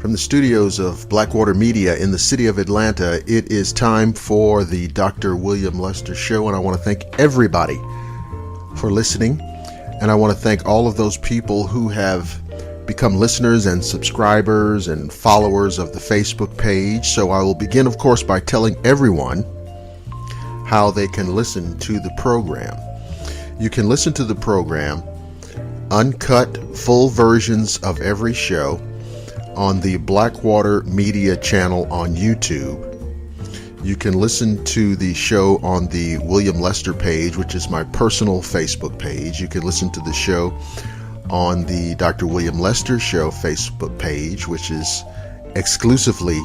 From the studios of Blackwater Media in the city of Atlanta, it is time for the Dr. William Lester Show, and I want to thank everybody for listening, and I want to thank all of those people who have become listeners and subscribers and followers of the Facebook page. So I will begin, of course, by telling everyone how they can listen to the program. You can listen to the program, uncut, full versions of every show, on the Blackwater Media channel on YouTube. You can listen to the show on the William Lester page, which is my personal Facebook page. You can listen to the show on the Dr. William Lester Show Facebook page, which is exclusively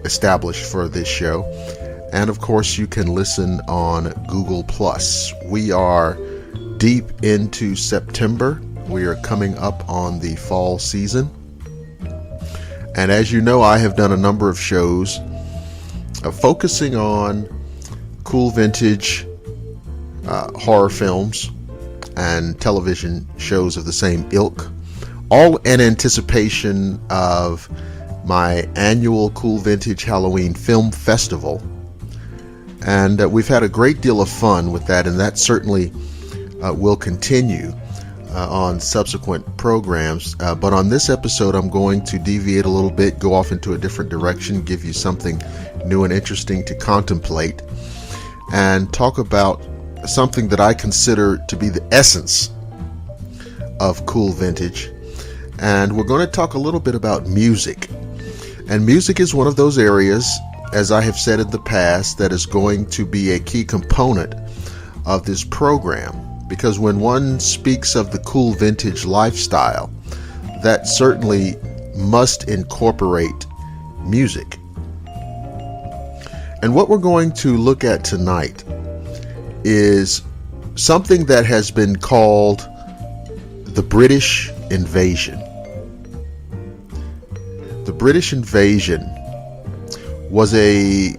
established for this show. And of course, you can listen on Google+. We are deep into September. We are coming up on the fall season. And as you know, I have done a number of shows focusing on cool vintage horror films and television shows of the same ilk, all in anticipation of my annual Cool Vintage Halloween Film Festival. And we've had a great deal of fun with that, and that certainly will continue on subsequent programs. But on this episode, I'm going to deviate a little bit, go off into a different direction, give you something new and interesting to contemplate, and talk about something that I consider to be the essence of cool vintage. And we're going to talk a little bit about music. And music is one of those areas, as I have said in the past, that is going to be a key component of this program. Because when one speaks of the cool vintage lifestyle, that certainly must incorporate music. And what we're going to look at tonight is something that has been called the British invasion. The British invasion was a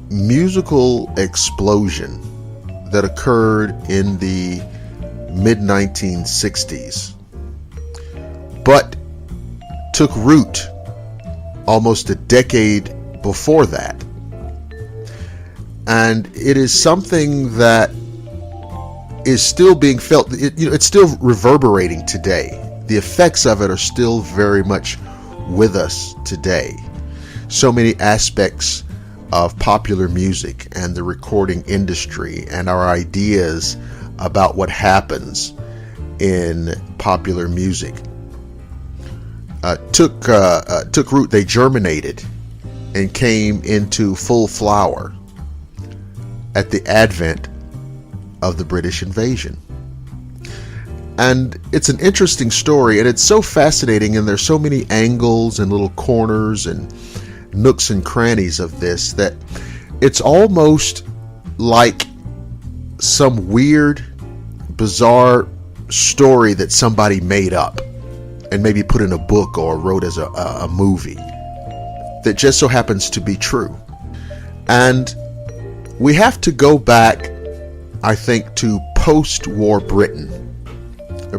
musical explosion that occurred in the mid-1960s, but took root almost a decade before that. And it is something that is still being felt. It's still reverberating today. The effects of it are still very much with us today. So many aspects of popular music and the recording industry and our ideas about what happens in popular music took root. They germinated and came into full flower at the advent of the British invasion. And it's an interesting story, and it's so fascinating, and there's so many angles and little corners and nooks and crannies of this that it's almost like some weird, bizarre story that somebody made up and maybe put in a book or wrote as a movie that just so happens to be true. And we have to go back, I think, to post-war Britain.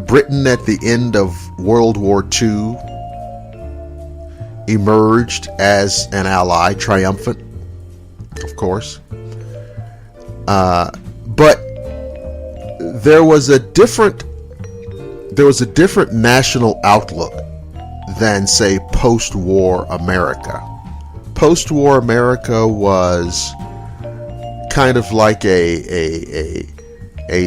Britain at the end of World War II emerged as an ally, triumphant, of course. But there was a different national outlook than, say, post-war America. Post-war America was kind of like a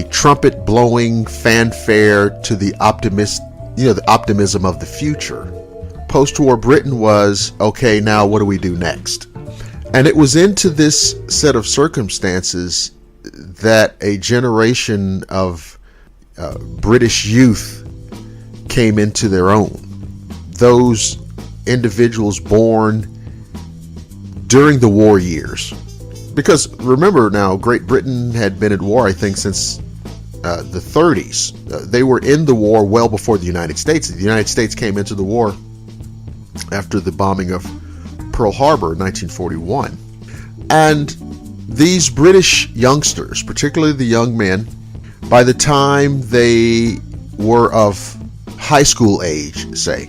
trumpet blowing fanfare to the optimism of the future. Post-war Britain was, okay, now what do we do next? And it was into this set of circumstances that a generation of British youth came into their own. Those individuals born during the war years. Because remember now, Great Britain had been at war, I think, since the 30s. They were in the war well before the United States. The United States came into the war after the bombing of Pearl Harbor in 1941. And these British youngsters, particularly the young men, by the time they were of high school age, say,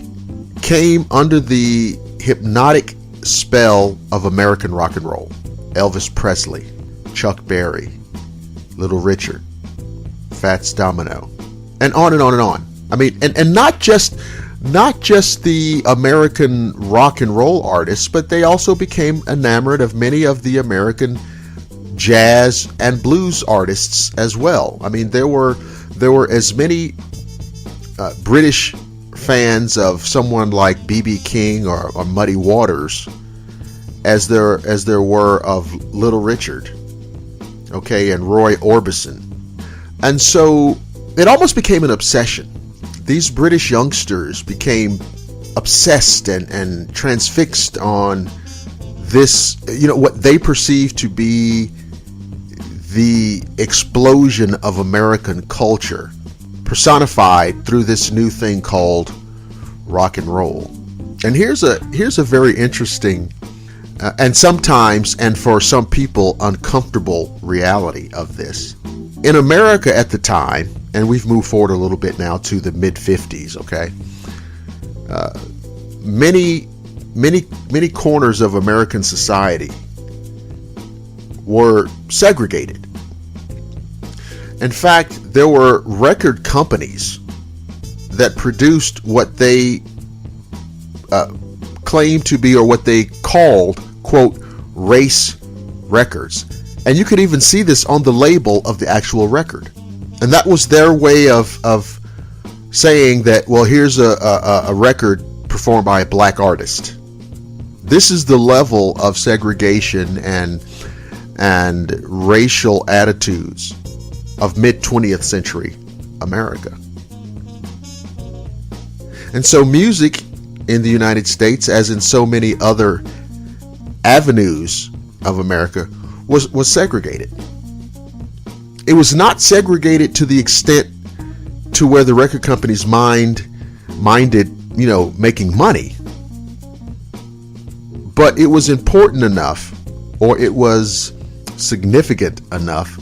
came under the hypnotic spell of American rock and roll. Elvis Presley, Chuck Berry, Little Richard, Fats Domino, and on and on and on. I mean, and not just the American rock and roll artists, but they also became enamored of many of the American jazz and blues artists as well. I mean, there were as many British fans of someone like B.B. King or Muddy Waters as there were of Little Richard, okay, and Roy Orbison. And so it almost became an obsession. These British youngsters became obsessed and transfixed on this, what they perceived to be the explosion of American culture, personified through this new thing called rock and roll. And here's a very interesting and sometimes, and for some people, uncomfortable reality of this. In America at the time, and we've moved forward a little bit now to the mid-50s, okay? Many corners of American society were segregated. In fact, there were record companies that produced what they claimed to be, or what they called, quote, race records. And you could even see this on the label of the actual record. And that was their way of saying that, well, here's a record performed by a black artist. This is the level of segregation and racial attitudes of mid-20th century America. And so music in the United States, as in so many other avenues of America, was segregated. It was not segregated to the extent to where the record companies minded, making money. But it was important enough, or it was significant enough,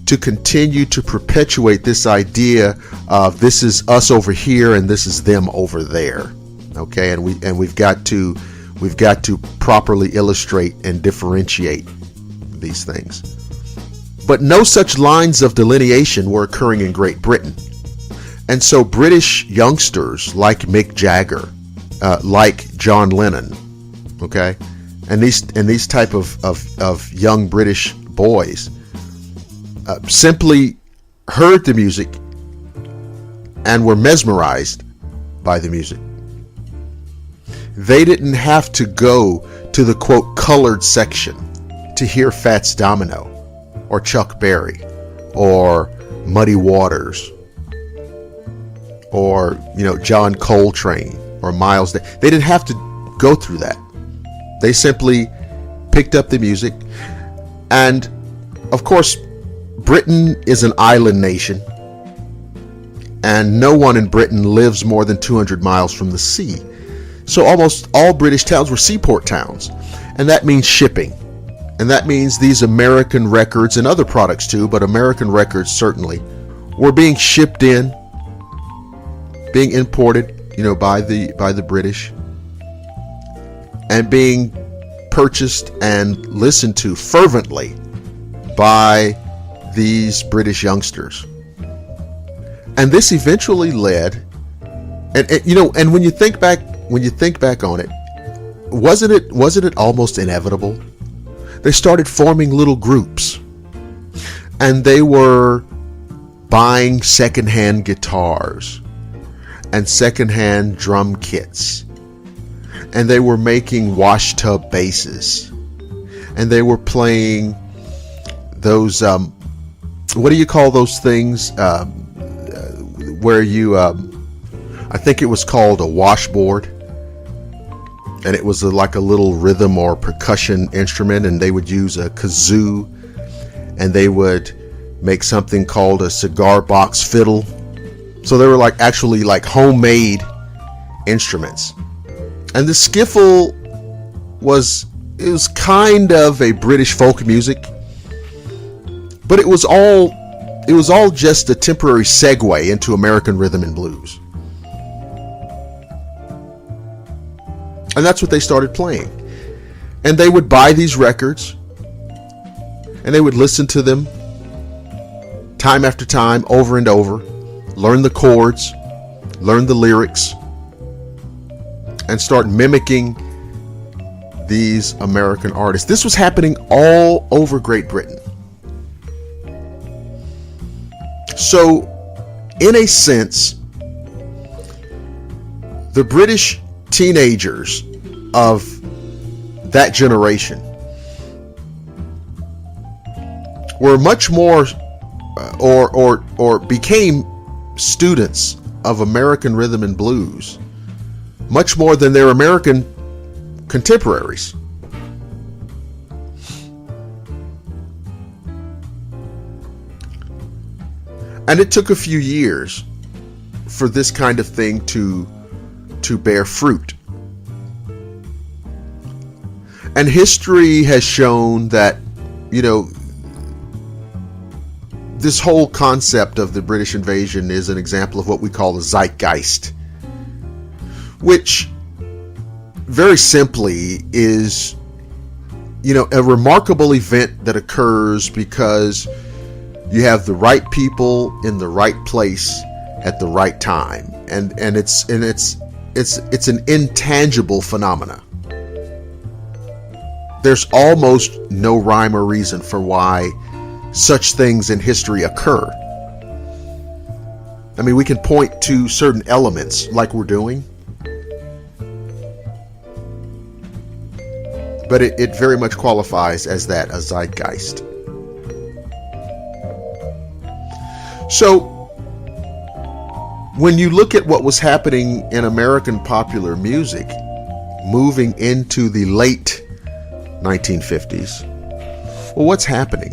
to continue to perpetuate this idea of this is us over here and this is them over there. Okay, and we've got to properly illustrate and differentiate these things. But no such lines of delineation were occurring in Great Britain. And so British youngsters like Mick Jagger, like John Lennon, okay, and these type of young British boys simply heard the music and were mesmerized by the music. They didn't have to go to the, quote, colored section to hear Fats Domino or Chuck Berry or Muddy Waters or, John Coltrane or Miles Davis. They didn't have to go through that. They simply picked up the music. And of course, Britain is an island nation, and no one in Britain lives more than 200 miles from the sea. So almost all British towns were seaport towns, and that means shipping. And that means these American records and other products too, but American records certainly, were being shipped in, being imported, by the British, and being purchased and listened to fervently by these British youngsters. And this eventually led, and when you think back on it, wasn't it almost inevitable? They started forming little groups, and they were buying secondhand guitars and secondhand drum kits, and they were making washtub basses, and they were playing those what do you call those things where you I think it was called a washboard, and it was like a little rhythm or percussion instrument, and they would use a kazoo, and they would make something called a cigar box fiddle. So they were actually homemade instruments. And the skiffle was kind of a British folk music, but it was all just a temporary segue into American rhythm and blues. And that's what they started playing. And they would buy these records, and they would listen to them time after time, over and over, learn the chords, learn the lyrics, and start mimicking these American artists. This was happening all over Great Britain. So, in a sense, the British teenagers of that generation were much more or became students of American rhythm and blues much more than their American contemporaries. And it took a few years for this kind of thing to bear fruit. And history has shown that, this whole concept of the British invasion is an example of what we call the zeitgeist, which very simply is, a remarkable event that occurs because you have the right people in the right place at the right time, and it's an intangible phenomena. There's almost no rhyme or reason for why such things in history occur. I mean, we can point to certain elements like we're doing, but it very much qualifies as that, a zeitgeist. So, when you look at what was happening in American popular music, moving into the late 1950s, well, what's happening?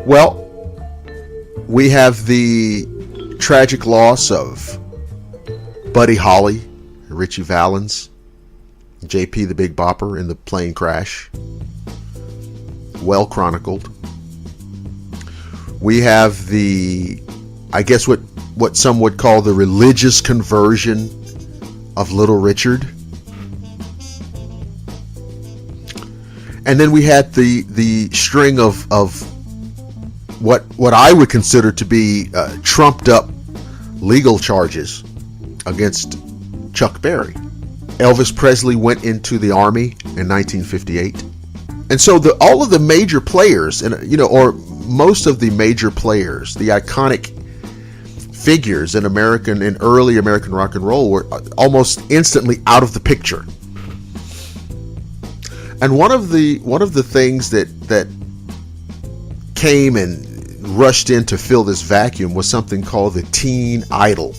Well, we have the tragic loss of Buddy Holly, Ritchie Valens, JP the Big Bopper in the plane crash. Well chronicled. We have the, I guess what some would call the religious conversion of Little Richard. And then we had the string of what I would consider to be trumped up legal charges against Chuck Berry. Elvis Presley went into the Army in 1958. And so all of the major players, or most of the major players, the iconic figures in early American rock and roll were almost instantly out of the picture. And one of the things that came and rushed in to fill this vacuum was something called the teen idol,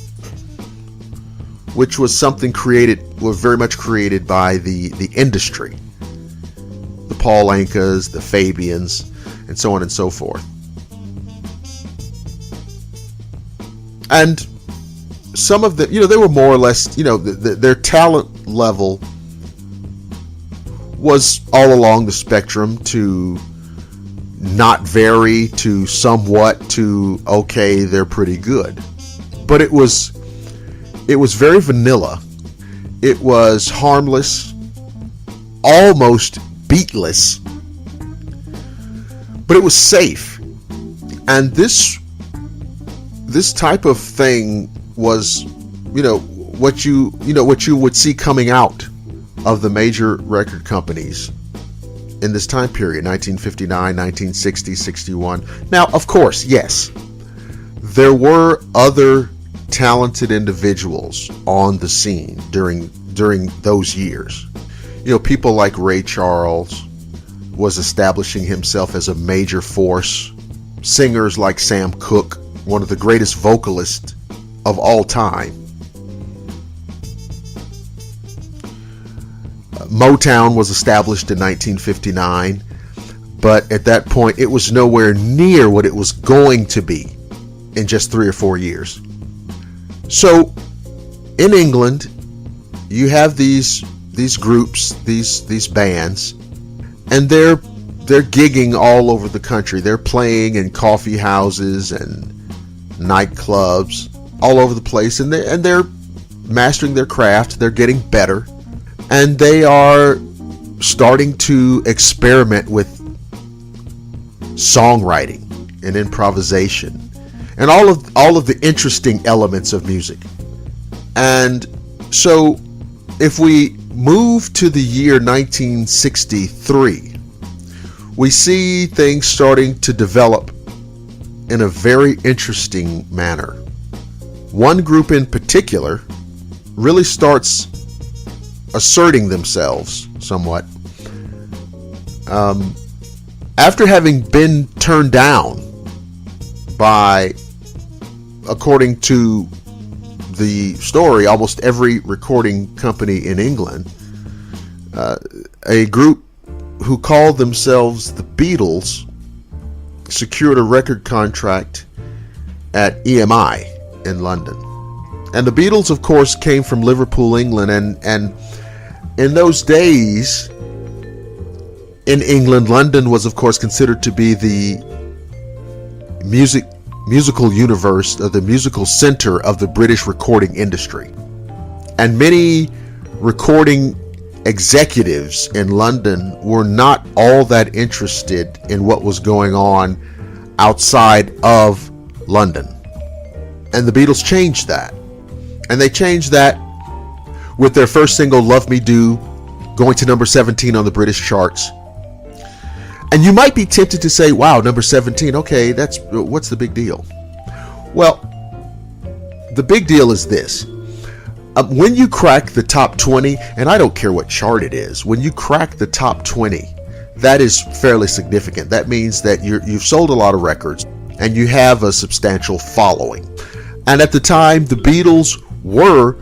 which was something very much created by the industry, the Paul Ankas, the Fabians, and so on and so forth. And some of them, they were more or less, their talent level was all along the spectrum to not very to somewhat to okay, they're pretty good. But it was very vanilla. It was harmless, almost beatless, but it was safe. And this type of thing was, what you would see coming out of the major record companies in this time period, 1959, 1960, 61. Now, of course, yes, there were other talented individuals on the scene during those years. People like Ray Charles was establishing himself as a major force. Singers like Sam Cooke, one of the greatest vocalists of all time. Motown was established in 1959, but at that point it was nowhere near what it was going to be in just 3 or 4 years. So in England, you have these groups, these bands, and they're gigging all over the country. They're playing in coffee houses and nightclubs all over the place, and they're mastering their craft, they're getting better, and they are starting to experiment with songwriting and improvisation and all of the interesting elements of music. And so if we move to the year 1963, we see things starting to develop in a very interesting manner. One group in particular really starts asserting themselves somewhat. After having been turned down by, according to the story, almost every recording company in England, a group who called themselves the Beatles secured a record contract at EMI in London. And the Beatles, of course, came from Liverpool, England, and in those days in England, London was, of course, considered to be the musical universe, or the musical center of the British recording industry. And many recording executives in London were not all that interested in what was going on outside of London. And the Beatles changed that. And they changed that with their first single, Love Me Do, going to number 17 on the British charts. And you might be tempted to say, wow, number 17, okay, what's the big deal? Well, the big deal is this. When you crack the top 20, and I don't care what chart it is, when you crack the top 20, that is fairly significant. That means that you've sold a lot of records and you have a substantial following. And at the time, the Beatles were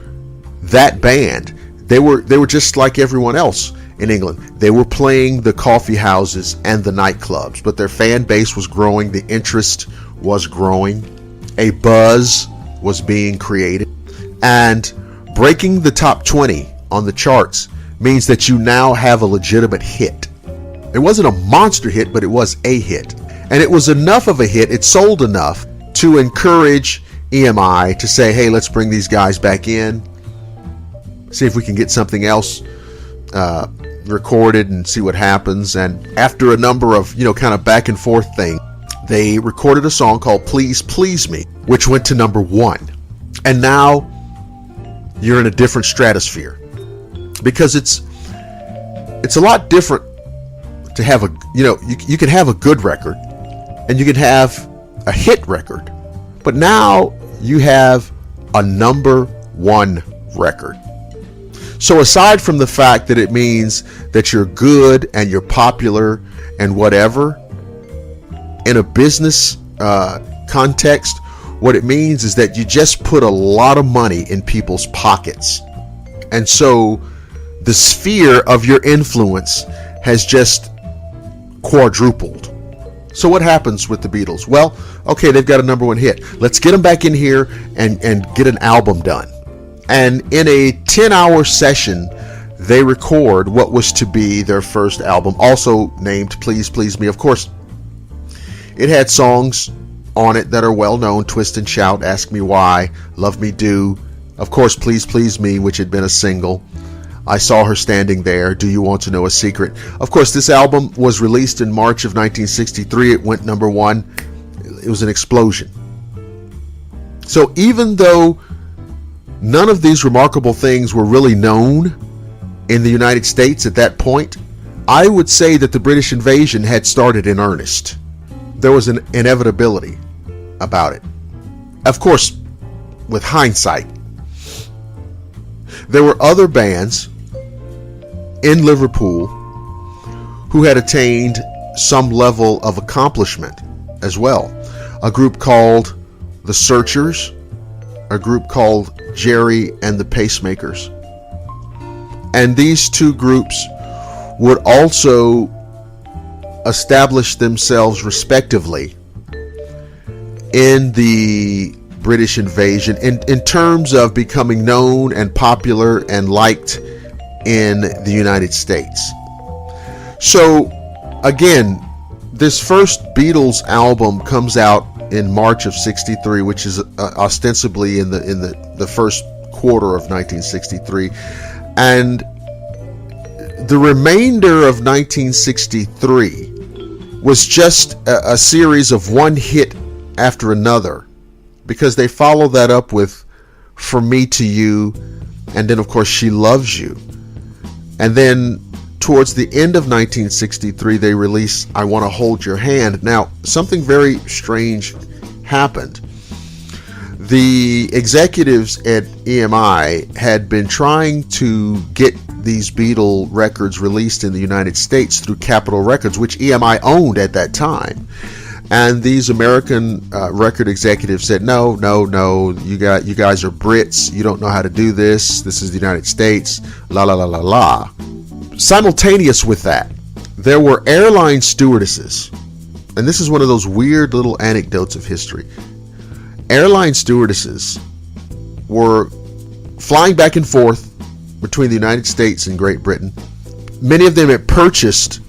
that band. They were just like everyone else in England. They were playing the coffee houses and the nightclubs, but their fan base was growing, the interest was growing, a buzz was being created, and breaking the top 20 on the charts means that you now have a legitimate hit. It wasn't a monster hit, but it was a hit. And it was enough of a hit, it sold enough to encourage EMI to say, hey, let's bring these guys back in, see if we can get something else recorded and see what happens. And after a number of, kind of back and forth thing, they recorded a song called Please Please Me, which went to number 1. And now you're in a different stratosphere, because it's a lot different to have you can have a good record and you can have a hit record, but now you have a number 1 record. So aside from the fact that it means that you're good and you're popular and whatever, in a business context, what it means is that you just put a lot of money in people's pockets. And so the sphere of your influence has just quadrupled. So what happens with the Beatles? Well, okay, they've got a number 1 hit. Let's get them back in here and get an album done. And in a 10-hour session, they record what was to be their first album, also named Please Please Me. Of course, it had songs on it that are well known: Twist and Shout, Ask Me Why, Love Me Do, of course, Please Please Me, which had been a single, I Saw Her Standing There, Do You Want to Know a Secret. Of course, this album was released in March of 1963. It went number 1. It was an explosion. So even though none of these remarkable things were really known in the United States at that point, I would say that the British invasion had started in earnest. There was an inevitability about it. Of course, with hindsight, there were other bands in Liverpool who had attained some level of accomplishment as well. A group called The Searchers, a group called Jerry and the Pacemakers. And these two groups would also establish themselves respectively in the British invasion in terms of becoming known and popular and liked in the United States. So again, this first Beatles album comes out in March of '63, which is ostensibly in the first quarter of 1963. And the remainder of 1963 was just a series of one hit after another, because they followed that up with From Me to You, and then of course She Loves You. And then towards the end of 1963 they released I Want to Hold Your Hand. Now, something very strange happened. The executives at EMI had been trying to get these Beatle records released in the United States through Capitol Records, which EMI owned at that time. And these American record executives said, no, you guys are Brits, you don't know how to do this, this is the United States, la la la la la. Simultaneous with that, there were airline stewardesses, and this is one of those weird little anecdotes of history. Airline stewardesses were flying back and forth between the United States and Great Britain. Many of them had purchased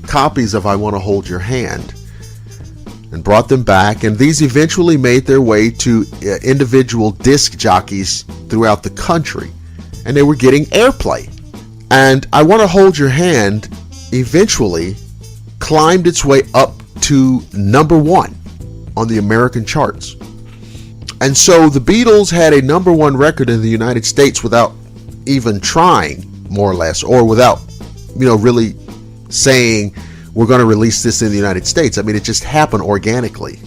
copies of I Want to Hold Your Hand and brought them back, and these eventually made their way to individual disc jockeys throughout the country, and they were getting airplay. And I Want to Hold Your Hand eventually climbed its way up to number one on the American charts. And so the Beatles had a number one record in the United States without even trying, more or less, or without, really saying we're going to release this in the United States. I mean, it just happened organically.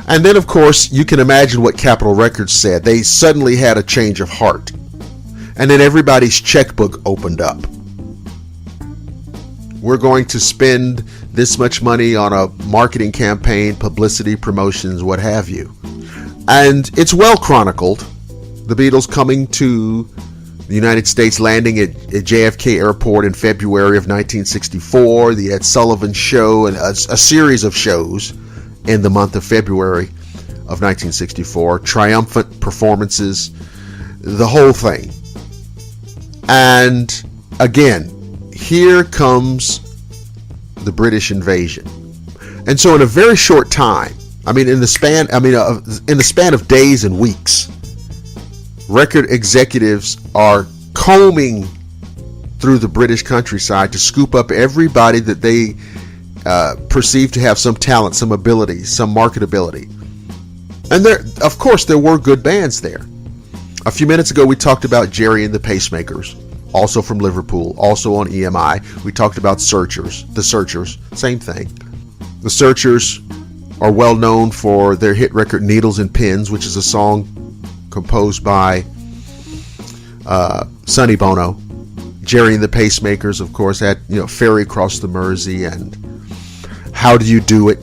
And then, of course, you can imagine what Capitol Records said. They suddenly had a change of heart. And then everybody's checkbook opened up. We're going to spend this much money on a marketing campaign, publicity, promotions, what have you. And it's well chronicled. The Beatles coming to the United States, landing at JFK Airport in February of 1964, the Ed Sullivan Show, and a series of shows in the month of February of 1964, triumphant performances, the whole thing. And again, here comes the British invasion. And so in a very short time, in the span of days and weeks, record executives are combing through the British countryside to scoop up everybody that they perceive to have some talent, some ability, some marketability. And of course, there were good bands there. A few minutes ago, we talked about Jerry and the Pacemakers, also from Liverpool, also on EMI. We talked about The Searchers, same thing. The Searchers are well known for their hit record Needles and Pins, which is a song composed by Sonny Bono. Jerry and the Pacemakers, of course, had Ferry Across the Mersey and How Do You Do It,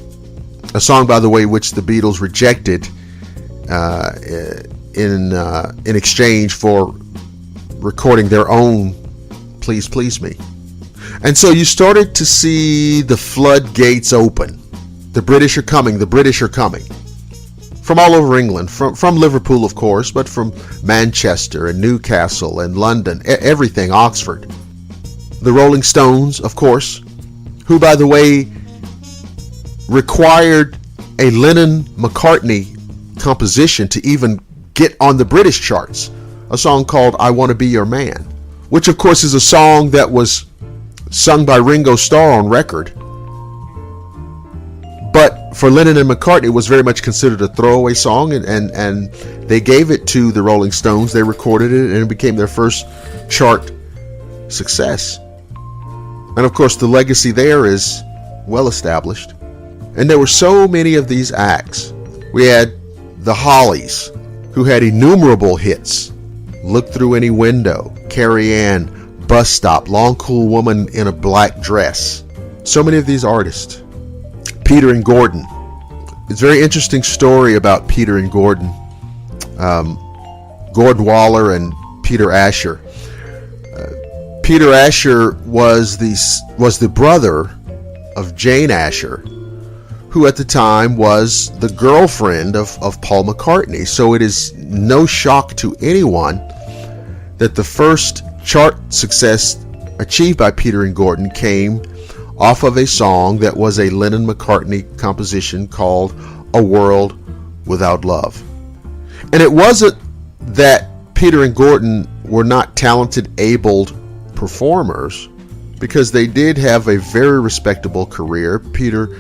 a song, by the way, which the Beatles rejected in exchange for recording their own Please Please Me. And so you started to see the floodgates open. The British are coming, the British are coming. From all over England, from Liverpool, of course, but from Manchester and Newcastle and London, everything, Oxford. The Rolling Stones, of course, who, by the way, required a Lennon-McCartney composition to even get on the British charts, a song called I Want to Be Your Man, which, of course, is a song that was sung by Ringo Starr on record. But for Lennon and McCartney, it was very much considered a throwaway song, and they gave it to the Rolling Stones. They recorded it, and it became their first chart success. And of course, the legacy there is well established. And there were so many of these acts. We had the Hollies, who had innumerable hits. Look Through Any Window, Carrie Ann, Bus Stop, Long Cool Woman in a Black Dress. So many of these artists. Peter and Gordon. It's a very interesting story about Peter and Gordon. Gordon Waller and Peter Asher. Peter Asher was the brother of Jane Asher, who at the time was the girlfriend of Paul McCartney. So it is no shock to anyone that the first chart success achieved by Peter and Gordon came off of a song that was a Lennon-McCartney composition called A World Without Love. And it wasn't that Peter and Gordon were not talented, abled performers, because they did have a very respectable career. Peter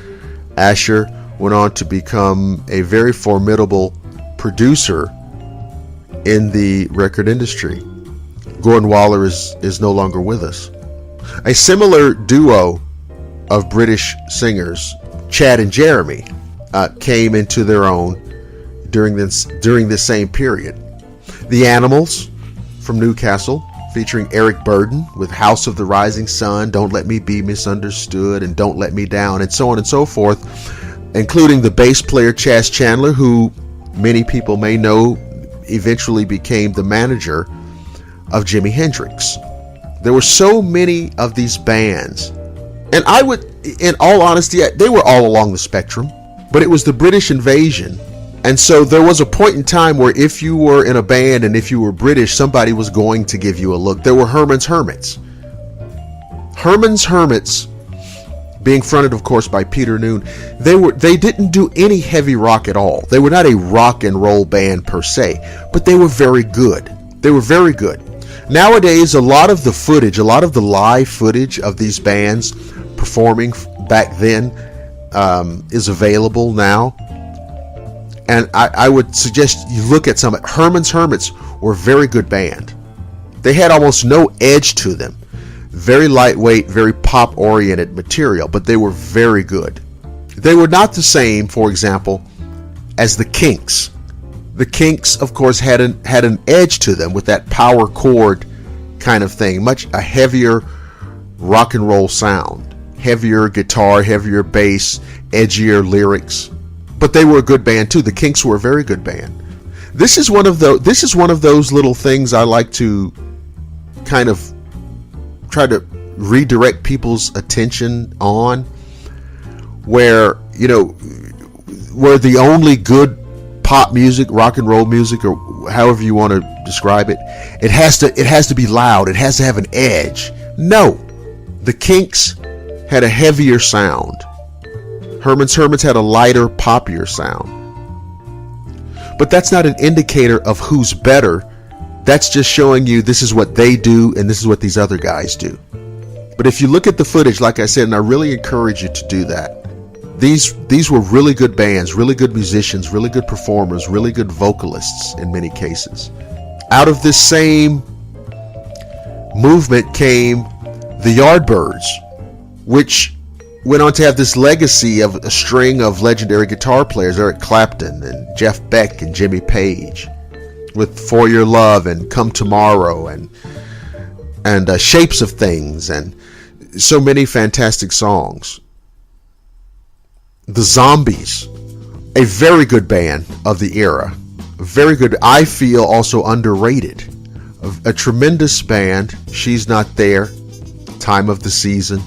Asher went on to become a very formidable producer in the record industry. Gordon Waller is no longer with us. A similar duo of British singers, Chad and Jeremy, came into their own during this same period. The Animals from Newcastle, featuring Eric Burdon with House of the Rising Sun, Don't Let Me Be Misunderstood, and Don't Let Me Down, and so on and so forth, including the bass player Chas Chandler, who many people may know eventually became the manager of Jimi Hendrix. There were so many of these bands, and I would, in all honesty, they were all along the spectrum, but it was the British invasion. And so there was a point in time where if you were in a band and if you were British, somebody was going to give you a look. There were Herman's Hermits. Herman's Hermits, being fronted, of course, by Peter Noone, they didn't do any heavy rock at all. They were not a rock and roll band per se, but they were very good. They were very good. Nowadays, a lot of the live footage of these bands performing back then is available now. And I would suggest you look at some. Herman's Hermits were a very good band. They had almost no edge to them. Very lightweight, very pop-oriented material, but they were very good. They were not the same, for example, as the Kinks. The Kinks, of course, had an edge to them with that power chord kind of thing, much a heavier rock and roll sound, heavier guitar, heavier bass, edgier lyrics. But they were a good band too. The Kinks were a very good band. This is one of those little things I like to kind of try to redirect people's attention on, where where the only good pop music, rock and roll music, or however you want to describe it, it has to be loud. It has to have an edge. No, the Kinks had a heavier sound. Herman's Hermits had a lighter, poppier sound. But that's not an indicator of who's better. That's just showing you this is what they do and this is what these other guys do. But if you look at the footage, like I said, and I really encourage you to do that, these were really good bands, really good musicians, really good performers, really good vocalists in many cases. Out of this same movement came the Yardbirds, which went on to have this legacy of a string of legendary guitar players, Eric Clapton and Jeff Beck and Jimmy Page, with For Your Love and Come Tomorrow and Shapes of Things and so many fantastic songs. The Zombies, a very good band of the era, very good, I feel also underrated, a tremendous band. She's Not There, Time of the Season,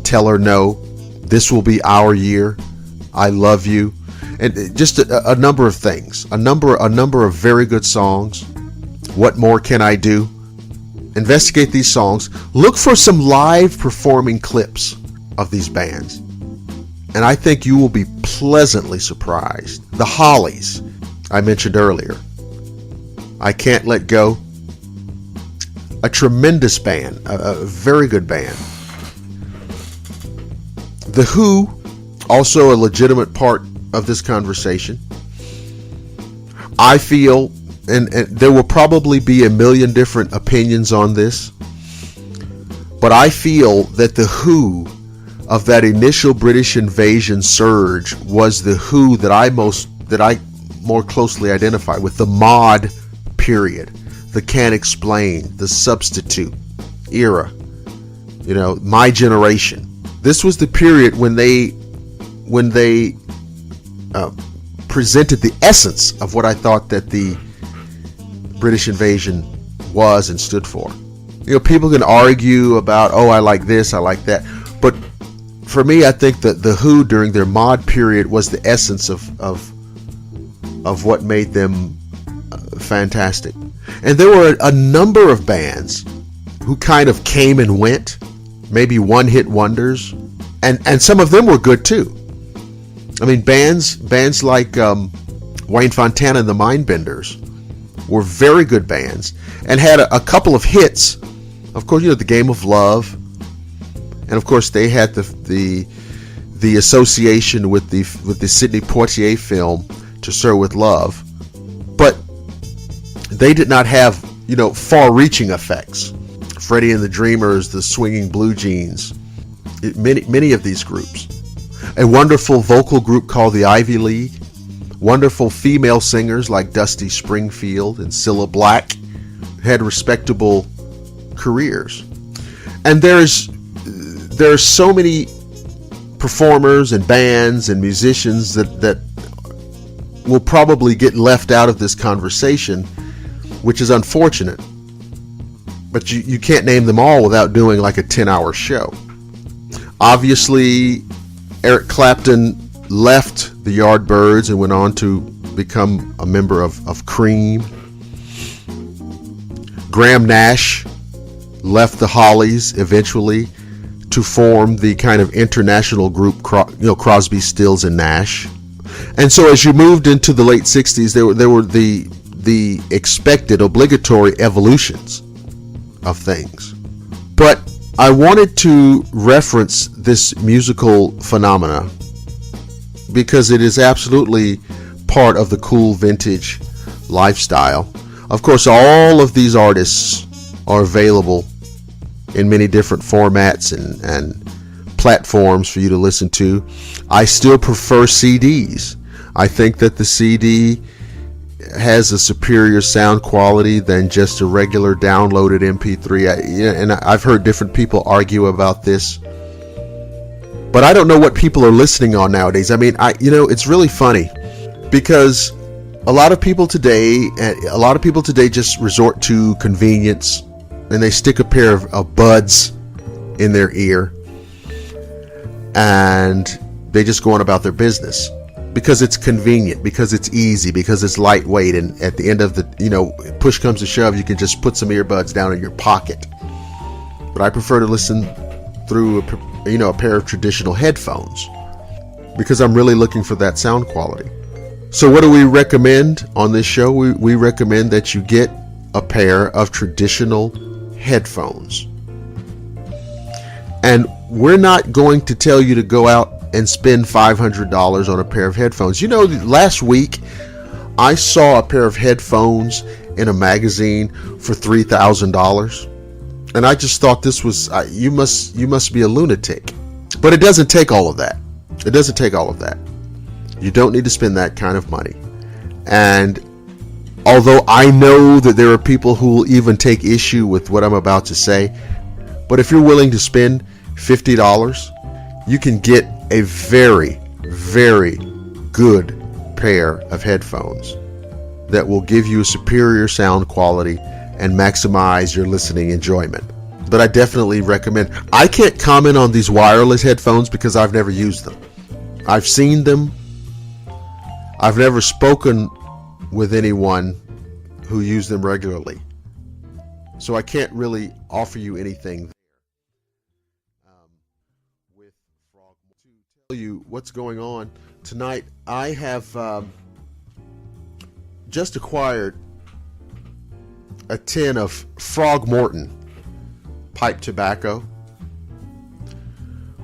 Tell Her No, This Will Be Our Year, I Love You, and just a number of things, a number of very good songs. What More Can I Do? Investigate these songs. Look for some live performing clips of these bands, and I think you will be pleasantly surprised. The Hollies, I mentioned earlier. I Can't Let Go, a tremendous band, a very good band. The Who, also a legitimate part of this conversation. I feel, and there will probably be a million different opinions on this, but I feel that the Who of that initial British invasion surge was the Who that I more closely identify with. The mod period, the Can't Explain, the Substitute era, My Generation. This was the period when they presented the essence of what I thought that the British invasion was and stood for. People can argue about, I like this, I like that, but for me, I think that the Who during their mod period was the essence of what made them fantastic. And there were a number of bands who kind of came and went, maybe one-hit wonders, and some of them were good too. I mean, bands like Wayne Fontana and the Mindbenders were very good bands and had a couple of hits. Of course, The Game of Love, and of course they had the association with the Sidney Poitier film To Sir With Love, but they did not have far-reaching effects. Freddie and the Dreamers, the Swinging Blue Jeans, many of these groups. A wonderful vocal group called the Ivy League. Wonderful female singers like Dusty Springfield and Cilla Black had respectable careers. And there's so many performers and bands and musicians that will probably get left out of this conversation, which is unfortunate. But you can't name them all without doing like a 10-hour show. Obviously, Eric Clapton left the Yardbirds and went on to become a member of Cream. Graham Nash left the Hollies eventually to form the kind of international group, Crosby, Stills, and Nash. And so as you moved into the late 60s, there were the expected, obligatory evolutions of things. But I wanted to reference this musical phenomena because it is absolutely part of the cool vintage lifestyle. Of course, all of these artists are available in many different formats and platforms for you to listen to. I still prefer CDs. I think that the CD has a superior sound quality than just a regular downloaded MP3. And I've heard different people argue about this, but I don't know what people are listening on nowadays. I mean, it's really funny because a lot of people today just resort to convenience, and they stick a pair of buds in their ear and they just go on about their business because it's convenient, because it's easy, because it's lightweight, and at the end of the push comes to shove, you can just put some earbuds down in your pocket. But I prefer to listen through a pair of traditional headphones because I'm really looking for that sound quality. So what do we recommend on this show? We recommend that you get a pair of traditional headphones. And we're not going to tell you to go out and spend $500 on a pair of headphones. Last week I saw a pair of headphones in a magazine for $3,000, and I just thought this was you must be a lunatic. But it doesn't take all of that. It doesn't take all of that. You don't need to spend that kind of money. And although I know that there are people who will even take issue with what I'm about to say, but if you're willing to spend $50, you can get a very, very good pair of headphones that will give you a superior sound quality and maximize your listening enjoyment. But I definitely recommend. I can't comment on these wireless headphones because I've never used them. I've seen them. I've never spoken with anyone who used them regularly. So I can't really offer you anything with Frog. To tell you what's going on tonight, I have just acquired a tin of Frog Morton pipe tobacco,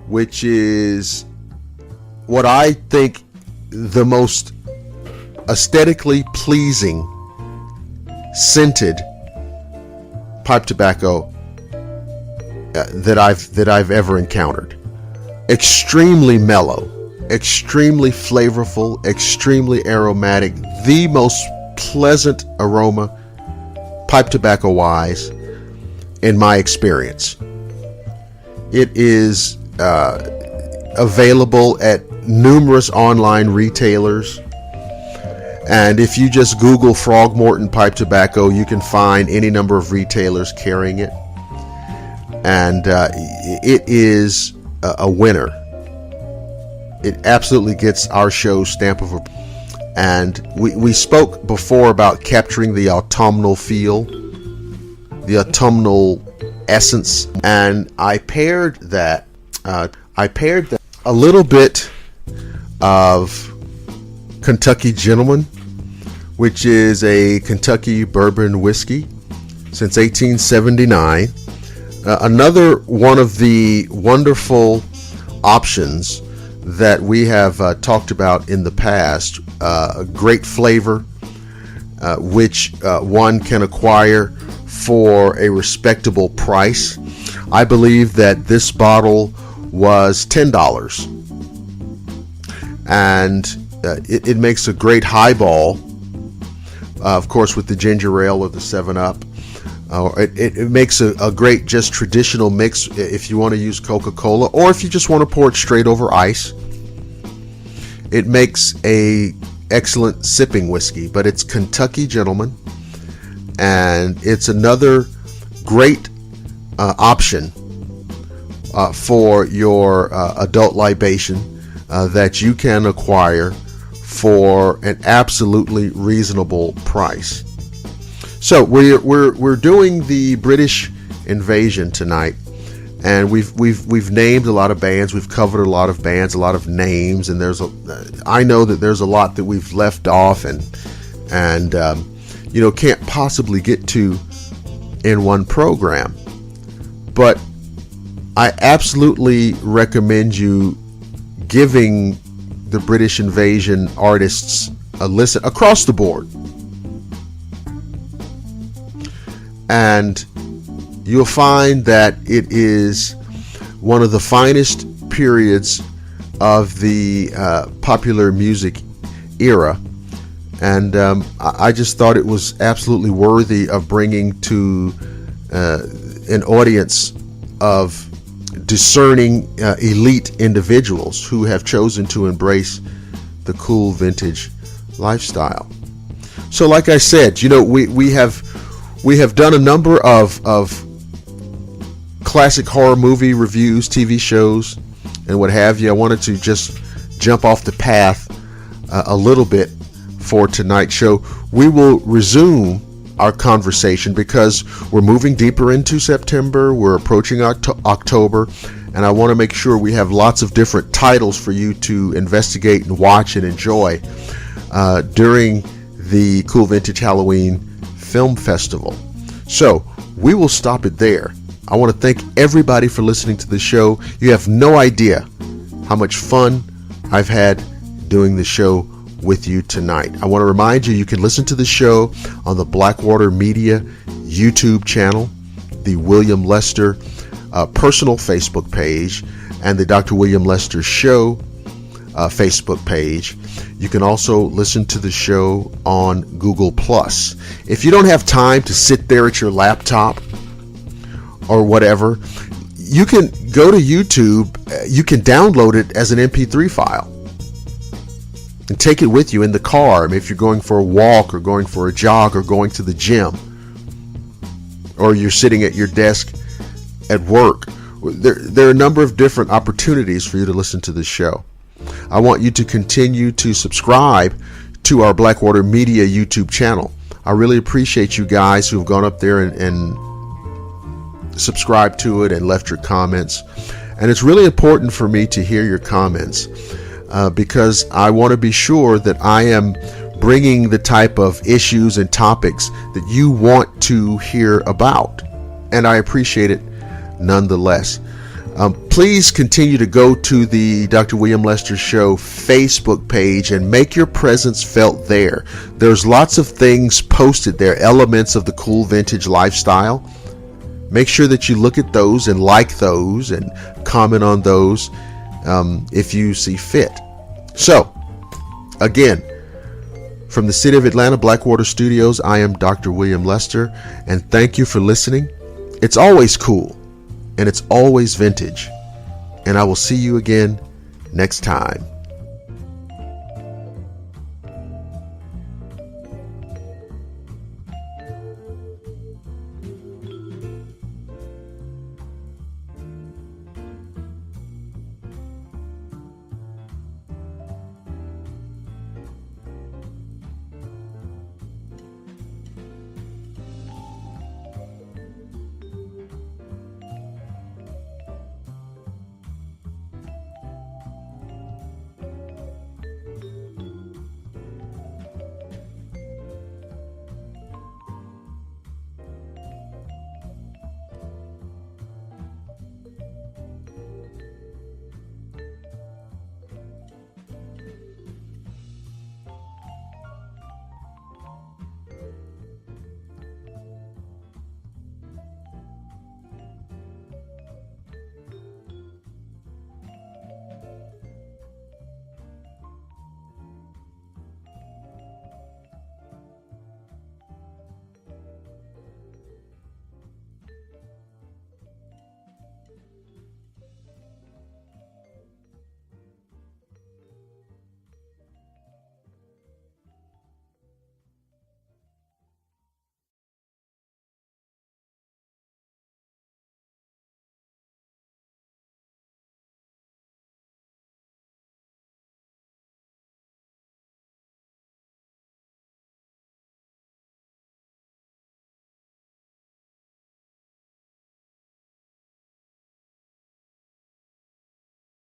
which is what I think the most aesthetically pleasing scented pipe tobacco that I've ever encountered. Extremely mellow, extremely flavorful, extremely aromatic, the most pleasant aroma pipe tobacco wise in my experience. It is available at numerous online retailers, and if you just Google Frog Morton pipe tobacco, you can find any number of retailers carrying it, and it is a winner. It absolutely gets our show's stamp of approval. And we spoke before about capturing the autumnal feel, the autumnal essence, and I paired that a little bit of Kentucky Gentleman which is a Kentucky bourbon whiskey since 1879. Another one of the wonderful options that we have talked about in the past. Great flavor, which one can acquire for a respectable price. I believe that this bottle was $10, and it makes a great highball, of course, with the ginger ale or the 7-Up. It makes a great just traditional mix if you want to use Coca-Cola, or if you just want to pour it straight over ice. It makes a excellent sipping whiskey, but it's Kentucky Gentleman, and it's another great option for your adult libation that you can acquire for an absolutely reasonable price. So we're doing the British invasion tonight, and we've named a lot of bands. We've covered a lot of bands, a lot of names, and I know that there's a lot that we've left off and can't possibly get to in one program. But I absolutely recommend you giving the British invasion artists a listen across the board. And you'll find that it is one of the finest periods of the popular music era. And I just thought it was absolutely worthy of bringing to an audience of discerning elite individuals who have chosen to embrace the cool vintage lifestyle. So like I said, we have done a number of classic horror movie reviews, TV shows, and what have you. I wanted to just jump off the path a little bit for tonight's show. We will resume our conversation because we're moving deeper into September. We're approaching October, and I want to make sure we have lots of different titles for you to investigate and watch and enjoy during the Cool Vintage Halloween Film Festival. So we will stop it there. I want to thank everybody for listening to the show. You have no idea how much fun I've had doing the show with you tonight. I want to remind you can listen to the show on the Blackwater Media YouTube channel, the William Lester personal Facebook page, and the Dr. William Lester Show Facebook page. You can also listen to the show on Google+. If you don't have time to sit there at your laptop or whatever, you can go to YouTube. You can download it as an MP3 file and take it with you in the car. I mean, if you're going for a walk or going for a jog or going to the gym, or you're sitting at your desk at work, there are a number of different opportunities for you to listen to the show. I want you to continue to subscribe to our Blackwater Media YouTube channel. I really appreciate you guys who have gone up there and subscribed to it and left your comments. And it's really important for me to hear your comments because I want to be sure that I am bringing the type of issues and topics that you want to hear about. And I appreciate it nonetheless. Please continue to go to the Dr. William Lester Show Facebook page and make your presence felt there. There's lots of things posted there, elements of the cool vintage lifestyle. Make sure that you look at those and like those and comment on those if you see fit. So, again, from the city of Atlanta, Blackwater Studios, I am Dr. William Lester, and thank you for listening. It's always cool, and it's always vintage. And I will see you again next time.